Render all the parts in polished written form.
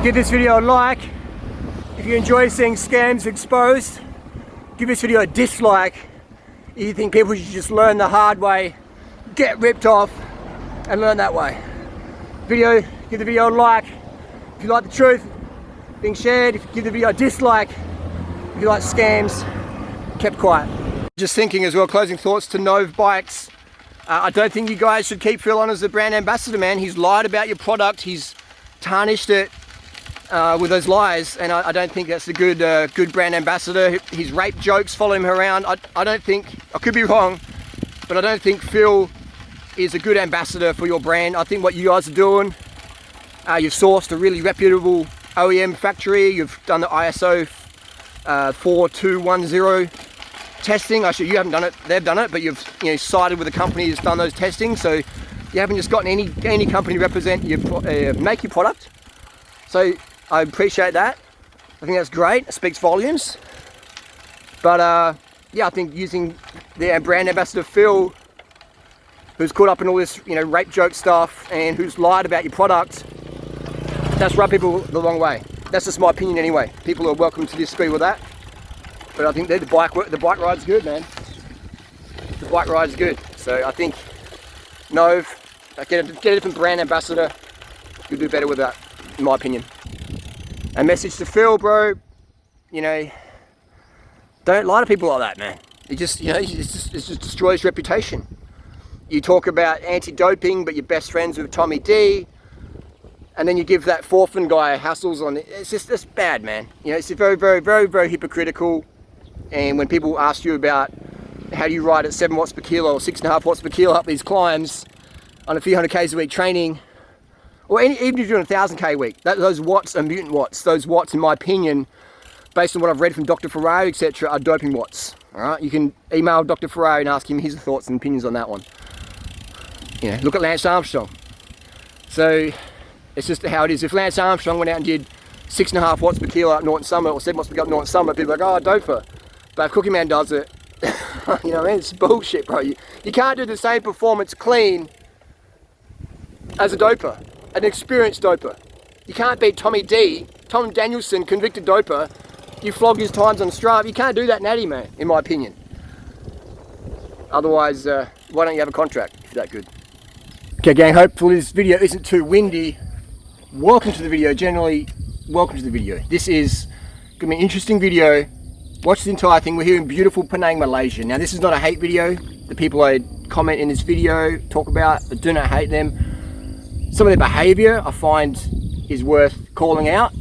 Give this video a like. If you enjoy seeing scams exposed, give this video a dislike. If you think people should just learn the hard way, get ripped off, and learn that way. Give the video a like. If you like the truth being shared, if you give the video a dislike, if you like scams, kept quiet. Just thinking as well, closing thoughts to Nove Bikes. I don't think you guys should keep Phil on as the brand ambassador, man. He's lied about your product. He's tarnished it with those lies, and I don't think that's a good brand ambassador. His rape jokes follow him around. I don't think, I could be wrong, but I don't think Phil is a good ambassador for your brand. I think what you guys are doing, you've sourced a really reputable OEM factory. You've done the ISO 4210 testing. Actually, you haven't done it, they've done it, but you've sided with a company that's done those testing, so you haven't just gotten any company to represent your make your product. So I appreciate that. I think that's great. It speaks volumes. But yeah, I think using the brand ambassador Phil, who's caught up in all this rape joke stuff and who's lied about your product, that's rubbed people the wrong way. That's just my opinion anyway. People are welcome to disagree with that. But I think the bike ride's good, man. The bike ride's good. So I think Nove, get a different brand ambassador. You'll do better with that, in my opinion. A message to Phil, bro. Don't lie to people like that, man. It just destroys reputation. You talk about anti-doping, but you're best friends with Tommy D, and then you give that Forfan guy hassles on it. It's bad, man. It's very, very, very, very hypocritical. And when people ask you about how do you ride at 7 watts per kilo or 6.5 watts per kilo up these climbs on a few hundred Ks a week training, or even if you're doing 1,000 K a week, those watts are mutant watts. Those watts, in my opinion, based on what I've read from Dr. Ferrari, etc., are doping watts. All right, you can email Dr. Ferrari and ask him his thoughts and opinions on that one. Look at Lance Armstrong. So it's just how it is. If Lance Armstrong went out and did 6.5 watts per kilo up Norton Summit, or 7 watts per kilo up Norton Summit, people are like, oh, doper. But if Cookie Man does it, it's bullshit, bro. You can't do the same performance clean as a doper, an experienced doper. You can't beat Tommy D, Tom Danielson, convicted doper. You flog his times on Strava. You can't do that natty, man, in my opinion. Otherwise, why don't you have a contract if you're that good? Okay, gang, hopefully this video isn't too windy. Welcome to the video. Generally, welcome to the video. This is going to be an interesting video. Watch the entire thing. We're here in beautiful Penang, Malaysia. Now, this is not a hate video. The people I comment in this video talk about, I do not hate them. Some of their behavior I find is worth calling out,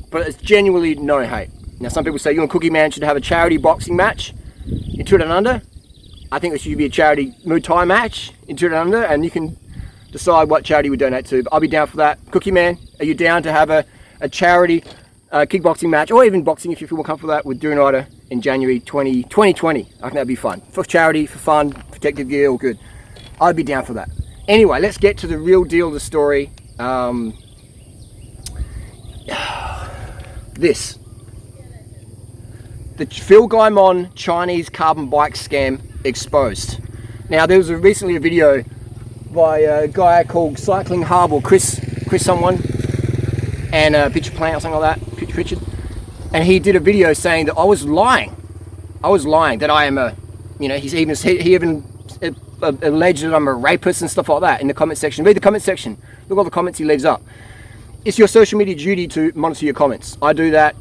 but it's genuinely no hate. Now, some people say you and Cookie Man should have a charity boxing match in 2 and under. I think there should be a charity Muay Thai match in 2 and under, and you can decide what charity we donate to. But I'll be down for that. Cookie Man, are you down to have a charity kickboxing match, or even boxing if you feel more comfortable with that, with Durianrider in January 2020? I think that'd be fun. For charity, for fun, protective gear, all good. I'd be down for that. Anyway, let's get to the real deal of the story. This. The Phil Gaimon Chinese carbon bike scam exposed. Now, there was recently a video by a guy called Cycling Hub, or Chris someone, and Picture Plant or something like that, Richard, and he did a video saying that I was lying. That I am he even alleged that I'm a rapist and stuff like that in the comment section. Read the comment section. Look at all the comments he leaves up. It's your social media duty to monitor your comments. I do that.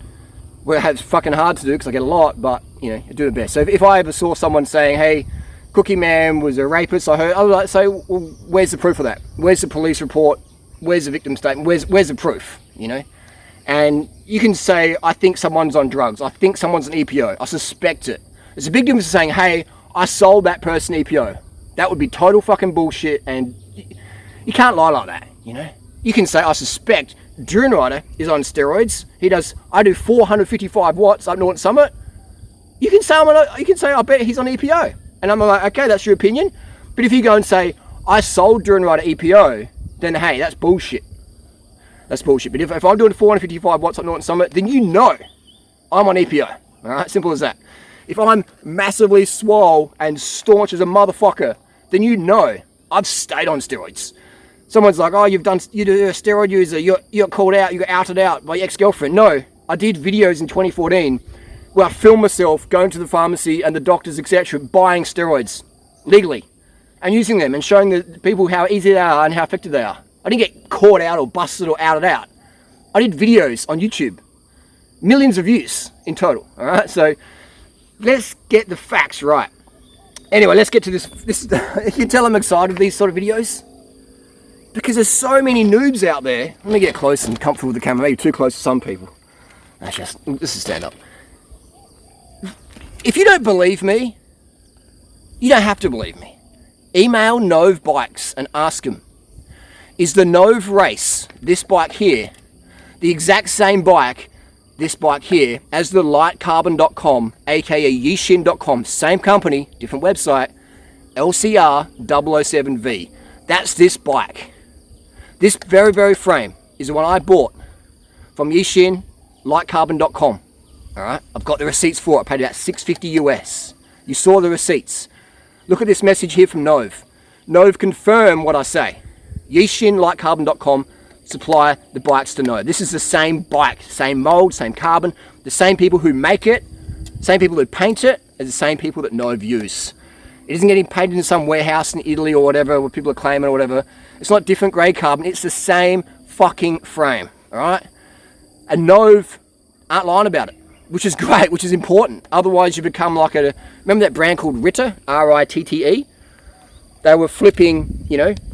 Well, it's fucking hard to do because I get a lot, but I do the best. So if I ever saw someone saying, hey, Cookie Man was a rapist, I would like to say, well, where's the proof of that? Where's the police report? Where's the victim statement? Where's the proof? And you can say, I think someone's on drugs. I think someone's an EPO. I suspect it. There's a big difference saying, hey, I sold that person EPO. That would be total fucking bullshit, and you can't lie like that, You can say, I suspect Durianrider is on steroids. I do 455 watts up Norton Summit. You can say, I bet he's on EPO. And I'm like, okay, that's your opinion. But if you go and say, I sold Durianrider EPO, then hey, that's bullshit. That's bullshit. But if I'm doing 455 watts up Norton Summit, then I'm on EPO. All right, simple as that. If I'm massively swole and staunch as a motherfucker, then I've stayed on steroids. Someone's like, oh, you're a steroid user, you're called out, you got outed out by your ex-girlfriend. No, I did videos in 2014 where I filmed myself going to the pharmacy and the doctors, etc., buying steroids legally and using them and showing the people how easy they are and how effective they are. I didn't get caught out or busted or outed out. I did videos on YouTube. Millions of views in total, all right? So let's get the facts right. Anyway, let's get to this. You can tell I'm excited with these sort of videos because there's so many noobs out there. Let me get close and comfortable with the camera, maybe too close to some people. This is stand up. If you don't believe me, you don't have to believe me. Email Nove Bikes and ask them, is the Nove race, this bike here, the exact same bike, this bike here, as the lightcarbon.com, aka yishin.com, same company, different website, LCR 007V. That's this bike. This very frame is the one I bought from Yishin, lightcarbon.com. All right, I've got the receipts for it. I paid about $650 US. You saw the receipts. Look at this message here from Nove. Nove confirm what I say. Yishin, lightcarbon.com, supply the bikes to Nove. This is the same bike, same mold, same carbon, the same people who make it, same people who paint it, as the same people that Nove use. It isn't getting painted in some warehouse in Italy or whatever, where people are claiming or whatever. It's not different grade carbon, it's the same fucking frame, all right? And Nove aren't lying about it, which is great, which is important. Otherwise you become like remember that brand called Ritter, R-I-T-T-E? They were flipping,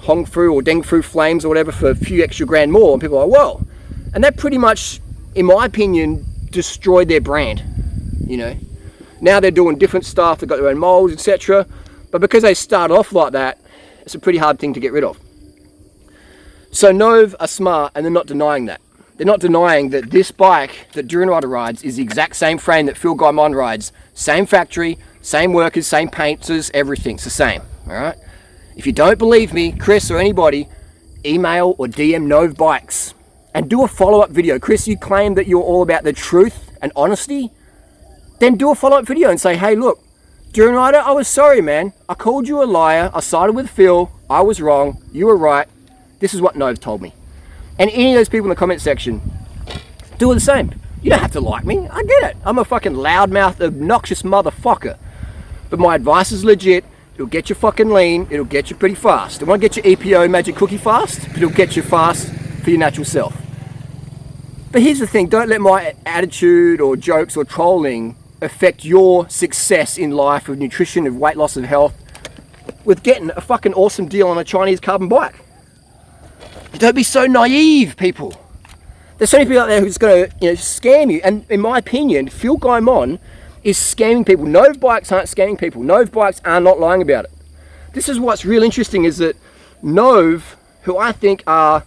Hong Fu or Deng Fu flames or whatever for a few extra grand more, and people are like, whoa. And that pretty much, in my opinion, destroyed their brand, Now they're doing different stuff, they've got their own molds, etc. But because they start off like that, it's a pretty hard thing to get rid of. So Nove are smart, and they're not denying that. They're not denying that this bike that durianrider rides is the exact same frame that Phil Gaimon rides. Same factory, same workers, same painters, everything's the same, all right? If you don't believe me, Chris or anybody, email or DM Nove Bikes and do a follow-up video. Chris, you claim that you're all about the truth and honesty. Then do a follow-up video and say, hey, look, durianrider, I was sorry, man. I called you a liar. I sided with Phil. I was wrong. You were right. This is what Nove told me. And any of those people in the comment section, do the same. You don't have to like me. I get it. I'm a fucking loudmouth, obnoxious motherfucker. But my advice is legit. It'll get you fucking lean. It'll get you pretty fast. It won't get you EPO magic cookie fast, but it'll get you fast for your natural self. But here's the thing. Don't let my attitude or jokes or trolling affect your success in life with nutrition, of weight loss, and health, with getting a fucking awesome deal on a Chinese carbon bike. Don't be so naive, people. There's so many people out there who's going to scam you. And in my opinion, Phil Gaimon is scamming people. Nove Bikes aren't scamming people. Nove Bikes are not lying about it. This is what's real interesting, is that Nove, who I think are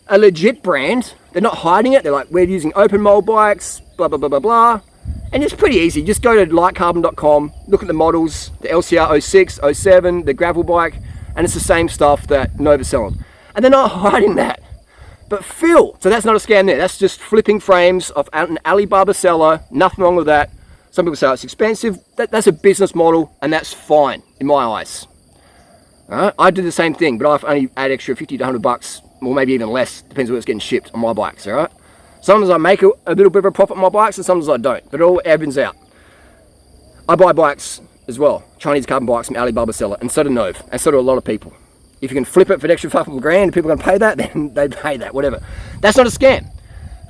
a legit brand, they're not hiding it. They're like, we're using open mold bikes, blah, blah, blah, blah, blah. And it's pretty easy. Just go to lightcarbon.com, look at the models, the LCR 06, 07, the gravel bike, and it's the same stuff that Nove is selling. And they're not hiding that. But Phil, so that's not a scam there. That's just flipping frames of an Alibaba seller. Nothing wrong with that. Some people say it's expensive. That's a business model, and that's fine in my eyes. All right? I do the same thing, but I've only add extra 50 to 100 bucks, or maybe even less, depends where it's getting shipped on my bikes, all right? Sometimes I make a little bit of a profit on my bikes, and sometimes I don't, but it all evens out. I buy bikes as well, Chinese carbon bikes from Alibaba seller, and so do Nove, and so do a lot of people. If you can flip it for an extra $500 grand, people are going to pay that, then they pay that, whatever. That's not a scam.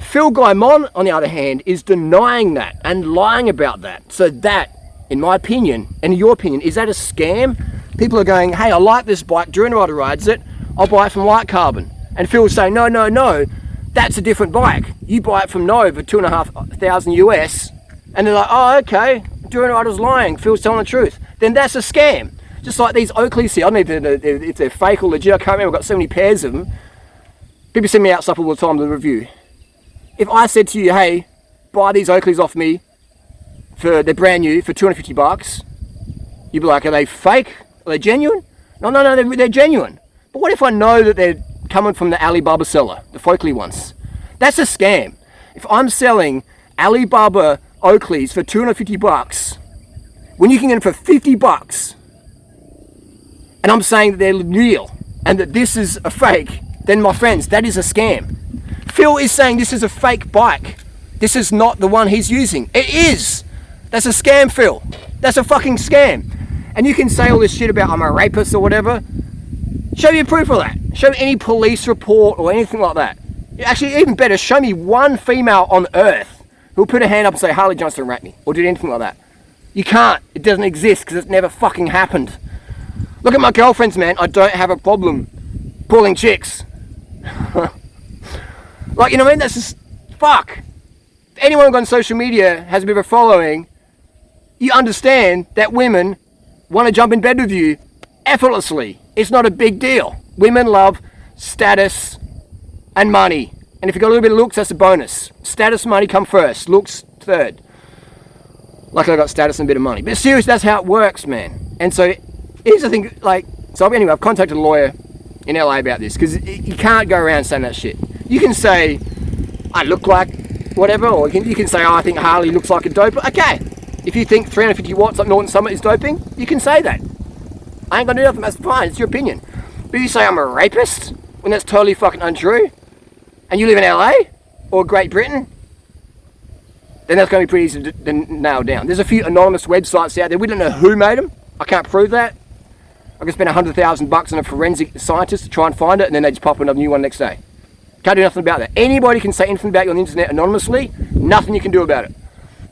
Phil Gaimon, on the other hand, is denying that and lying about that. So that, in my opinion, and in your opinion, is that a scam? People are going, hey, I like this bike, durianrider rides it, I'll buy it from Light Carbon. And Phil will say, no, that's a different bike. You buy it from Nove for $2,500 US, and they're like, oh, okay, durianrider's lying, Phil's telling the truth. Then that's a scam. Just like these Oakleys here, I don't know if they're fake or legit, I can't remember, I've got so many pairs of them. People send me out stuff all the time to review. If I said to you, hey, buy these Oakleys off me, they're brand new, for 250 bucks, you'd be like, are they fake? Are they genuine? No, they're genuine. But what if I know that they're coming from the Alibaba seller, the Oakley ones? That's a scam. If I'm selling Alibaba Oakleys for 250 bucks, when you can get them for 50 bucks, and I'm saying that they're real, and that this is a fake, then my friends, that is a scam. Phil is saying this is a fake bike. This is not the one he's using. It is. That's a scam, Phil. That's a fucking scam. And you can say all this shit about I'm a rapist or whatever. Show me proof of that. Show me any police report or anything like that. Actually, even better, show me one female on earth who'll put her hand up and say Harley Johnson raped me or did anything like that. You can't. It doesn't exist because it's never fucking happened. Look at my girlfriends, man. I don't have a problem pulling chicks. Like, you know what I mean? That's just, fuck. If anyone who's on social media has a bit of a following, you understand that women want to jump in bed with you effortlessly. It's not a big deal. Women love status and money. And if you've got a little bit of looks, that's a bonus. Status, money come first. Looks third. Like I got status and a bit of money. But seriously, that's how it works, man. And so, here's the thing, like, so anyway, I've contacted a lawyer in LA about this, because you can't go around saying that shit. You can say, I look like whatever, or you can say, oh, I think Harley looks like a dope. Okay, if you think 350 watts up Norton Summit is doping, you can say that. I ain't gonna do nothing, that's fine, it's your opinion. But you say I'm a rapist, when that's totally fucking untrue, and you live in LA, or Great Britain, then that's gonna be pretty easy to nail down. There's a few anonymous websites out there, we don't know who made them, I can't prove that. I could spend $100,000 on a forensic scientist to try and find it, and then they just pop another new one next day. Can't do nothing about that. Anybody can say anything about you on the internet anonymously, nothing you can do about it.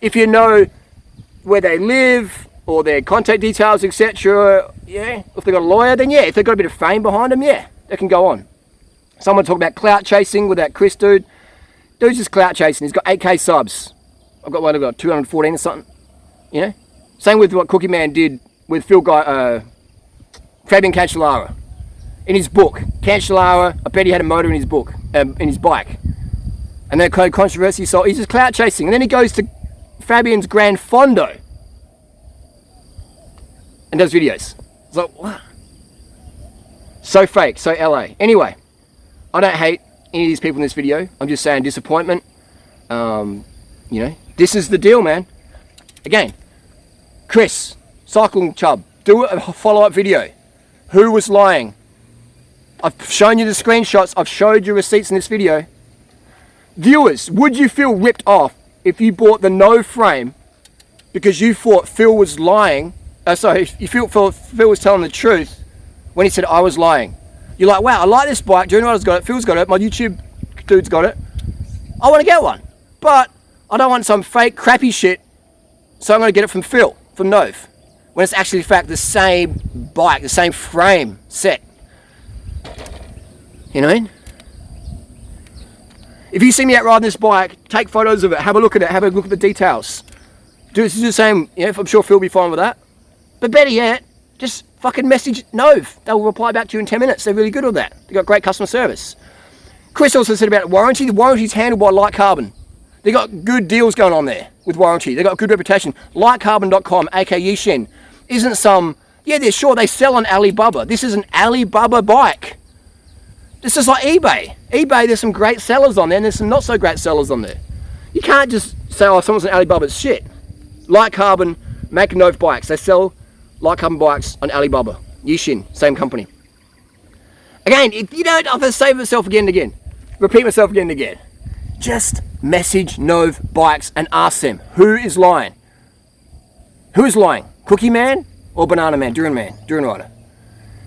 If you know where they live, or their contact details, etc., yeah, if they've got a lawyer, then yeah, if they've got a bit of fame behind them, yeah, they can go on. Someone talked about clout chasing with that Chris dude. Dude's just clout chasing, he's got 8k subs. I've got 214 or something, you know? Same with what Cookie Man did with Fabian Cancellara. In his book, Cancellara, I bet he had a motor in his book, in his bike. And then controversy, so he's just clout chasing. And then he goes to Fabian's Gran Fondo and does videos. It's like, what? So fake, so LA. Anyway, I don't hate any of these people in this video. I'm just saying disappointment. You know, this is the deal, man. Again, Chris, Cycling Chub, do a follow-up video. Who was lying? I've shown you the screenshots. I've showed you receipts in this video. Viewers, would you feel ripped off if you bought the no frame because you thought Phil was lying? You feel Phil was telling the truth when he said I was lying. You're like, wow, I like this bike. Durianrider's got it. Phil's got it. My YouTube dude's got it. I want to get one, but I don't want some fake crappy shit. So I'm going to get it from Phil, from Nove, when it's actually in fact the same bike, the same frame set. You know what I mean? If you see me out riding this bike, take photos of it, have a look at it, have a look at the details. Do the same, you know, I'm sure Phil will be fine with that. But better yet, just fucking message Nove. They'll reply back to you in 10 minutes. They're really good at that. They've got great customer service. Chris also said about warranty. The warranty's handled by Light Carbon. They've got good deals going on there with warranty. They've got a good reputation. Lightcarbon.com, aka Yishin, isn't some, yeah, they're sure they sell on Alibaba. This is an Alibaba bike. This is like eBay. eBay, there's some great sellers on there and there's some not so great sellers on there. You can't just say, oh, someone's on Alibaba's shit. Light Carbon, make Nove bikes. They sell Light Carbon bikes on Alibaba. Yishin, same company. Again, if you don't, I'll say myself again and again. Repeat myself again and again. Just message Nove bikes and ask them, who is lying? Who is lying? Cookie Man or Banana Man, Durianrider?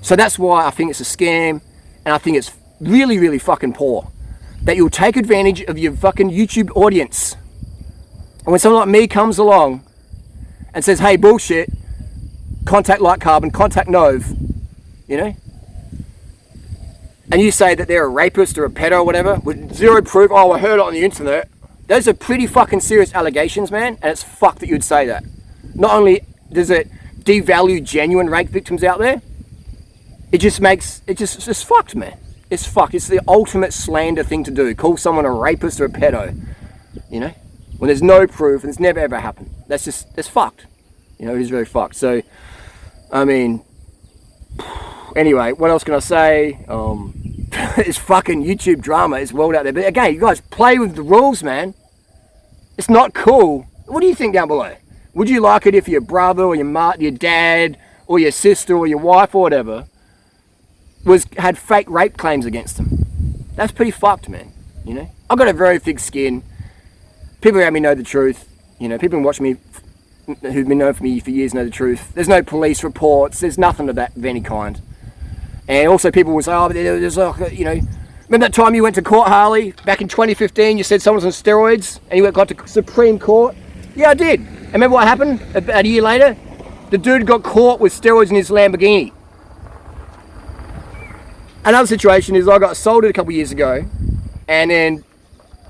So that's why I think it's a scam, and I think it's really, really fucking poor that you'll take advantage of your fucking YouTube audience. And when someone like me comes along and says, hey, bullshit, contact Light Carbon, contact Nove, you know? And you say that they're a rapist or a pedo or whatever, with zero proof, oh, I heard it on the internet. Those are pretty fucking serious allegations, man, and it's fucked that you'd say that. Not only does it devalue genuine rape victims out there, it just makes, it's just fucked, man. It's fucked. It's the ultimate slander thing to do. Call someone a rapist or a pedo, you know? When there's no proof and it's never ever happened. That's fucked. You know, it is very fucked. So, I mean, anyway, what else can I say? It's fucking YouTube drama. It's world out there. But again, you guys play with the rules, man. It's not cool. What do you think down below? Would you like it if your brother or your dad or your sister or your wife or whatever had fake rape claims against them. That's pretty fucked, man. You know, I've got a very thick skin. People around me know the truth. You know, people who watch me, who've been known for me for years, know the truth. There's no police reports. There's nothing of any kind. And also people will say, oh, there's like, you know, remember that time you went to court, Harley, back in 2015? You said someone was on steroids, and you got to Supreme Court. Yeah, I did. And remember what happened about a year later? The dude got caught with steroids in his Lamborghini. Another situation is I got assaulted a couple of years ago, and then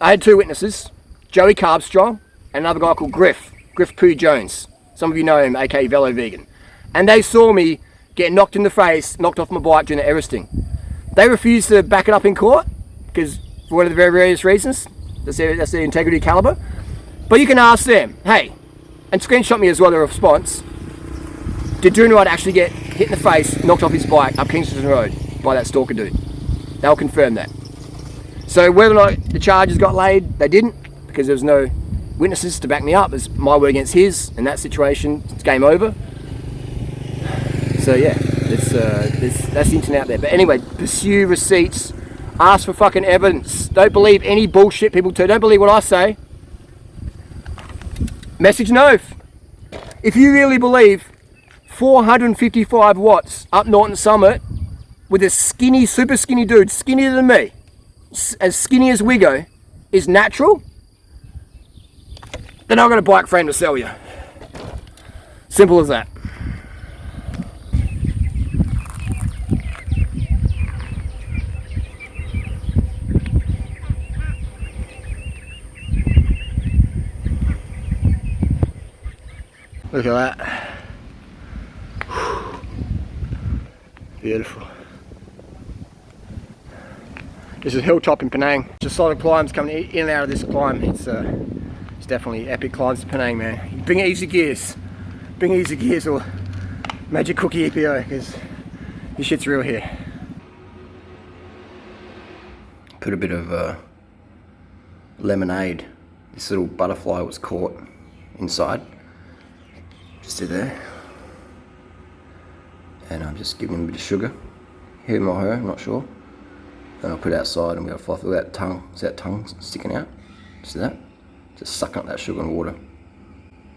I had two witnesses, Joey Carbstrong and another guy called Griff Poo Jones. Some of you know him, aka Velo Vegan. And they saw me get knocked in the face, knocked off my bike during the Everesting. They refused to back it up in court, because for one of the various reasons, that's their integrity caliber. But you can ask them, hey, and screenshot me as well, the response. Did durianrider actually get hit in the face, knocked off his bike up Kingston Road by that stalker dude? They'll confirm that. So whether or not the charges got laid, they didn't, because there was no witnesses to back me up. It's my word against his. In that situation, it's game over. So yeah, that's the internet out there. But anyway, pursue receipts, ask for fucking evidence. Don't believe any bullshit people tell. Don't believe what I say. Message no. If you really believe 455 watts up Norton Summit with a skinny, super skinny dude, skinnier than me, as skinny as Wiggo, is natural, then I've got a bike frame to sell you. Simple as that. Look at that. Beautiful. This is Hilltop in Penang. Just solid climbs coming in and out of this climb. It's definitely epic climbs to Penang, man. Bring easy gears. Bring easy gears or Magic Cookie EPO, because this shit's real here. Put a bit of lemonade. This little butterfly was caught inside. Just did there. And I'm just giving him a bit of sugar. Him or her, I'm not sure. And I'll put it outside and we'll fluff it with that tongue. See that tongue sticking out? See that? Just sucking up that sugar and water.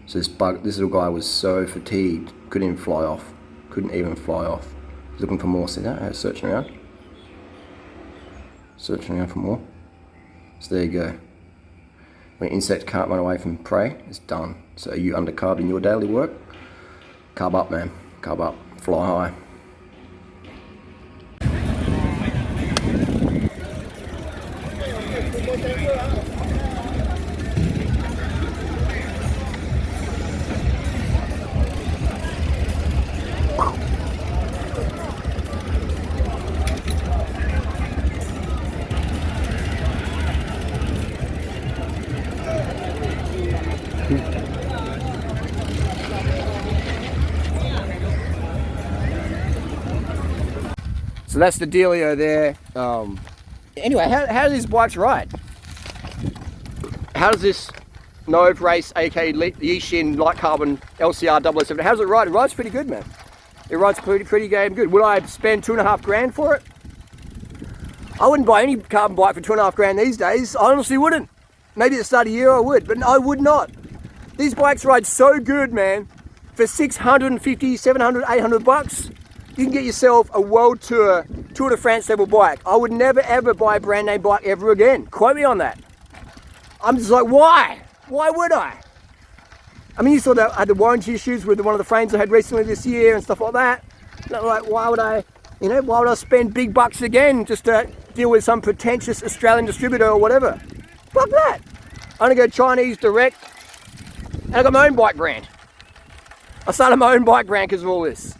So this little guy was so fatigued, couldn't even fly off. Couldn't even fly off. He's looking for more, see that? I was searching around. Searching around for more. So there you go. When an insect can't run away from prey, it's done. So are you undercarved in your daily work? Carb up, man. Carb up. Fly high. So that's the dealio there. Anyway, how do these bikes ride? How does this Nove Race, aka Yishin Light Carbon LCR 007, how does it ride? It rides pretty good, man. It rides pretty damn good. Would I spend $2.5 grand for it? I wouldn't buy any carbon bike for $2.5 grand these days. I honestly wouldn't. Maybe at the start of the year I would, but I would not. These bikes ride so good, man. For 650, 700, 800 bucks, you can get yourself a world tour, Tour de France level bike. I would never ever buy a brand name bike ever again. Quote me on that. I'm just like, why? Why would I? I mean, you saw that I had the warranty issues with one of the frames I had recently this year and stuff like that. And like, why would I, why would I spend big bucks again just to deal with some pretentious Australian distributor or whatever? Fuck that. I'm gonna go Chinese direct, and I got my own bike brand. I started my own bike brand because of all this.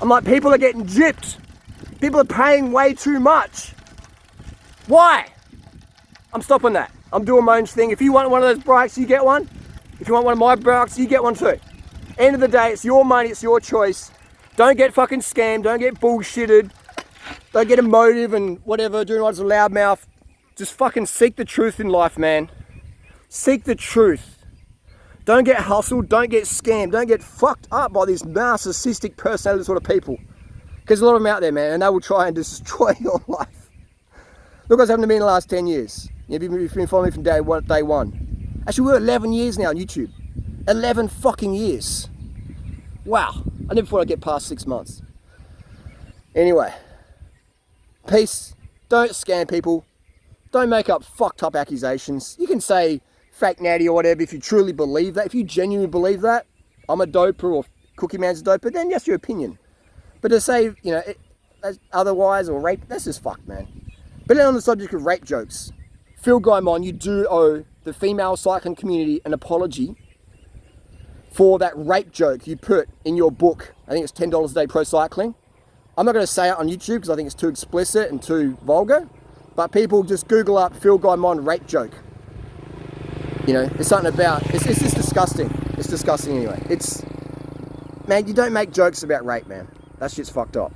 I'm like, people are getting gypped. People are paying way too much. Why? I'm stopping that. I'm doing my own thing. If you want one of those bikes, you get one. If you want one of my bikes, you get one too. End of the day, it's your money, it's your choice. Don't get fucking scammed, don't get bullshitted. Don't get emotive and whatever, doing what's a loudmouth. Just fucking seek the truth in life, man. Seek the truth. Don't get hustled, don't get scammed, don't get fucked up by these narcissistic personality sort of people. Because a lot of them out there, man, and they will try and destroy your life. Look what's happened to me in the last 10 years. You've been following me from day one. Actually, we're 11 years now on YouTube. 11 fucking years. Wow. I never thought I'd get past 6 months. Anyway. Peace. Don't scam people. Don't make up fucked up accusations. You can say fake natty or whatever if you truly believe that. If you genuinely believe that, I'm a doper or Cookie Man's a doper, then that's your opinion. But to say, you know, otherwise or rape, that's just fucked, man. But then on the subject of rape jokes, Phil Gaimon, you do owe the female cycling community an apology for that rape joke you put in your book. I think it's $10 a day pro cycling. I'm not going to say it on YouTube because I think it's too explicit and too vulgar. But people just Google up Phil Gaimon rape joke. You know, it's something about, it's just disgusting. It's disgusting anyway. Man, you don't make jokes about rape, man. That shit's fucked up.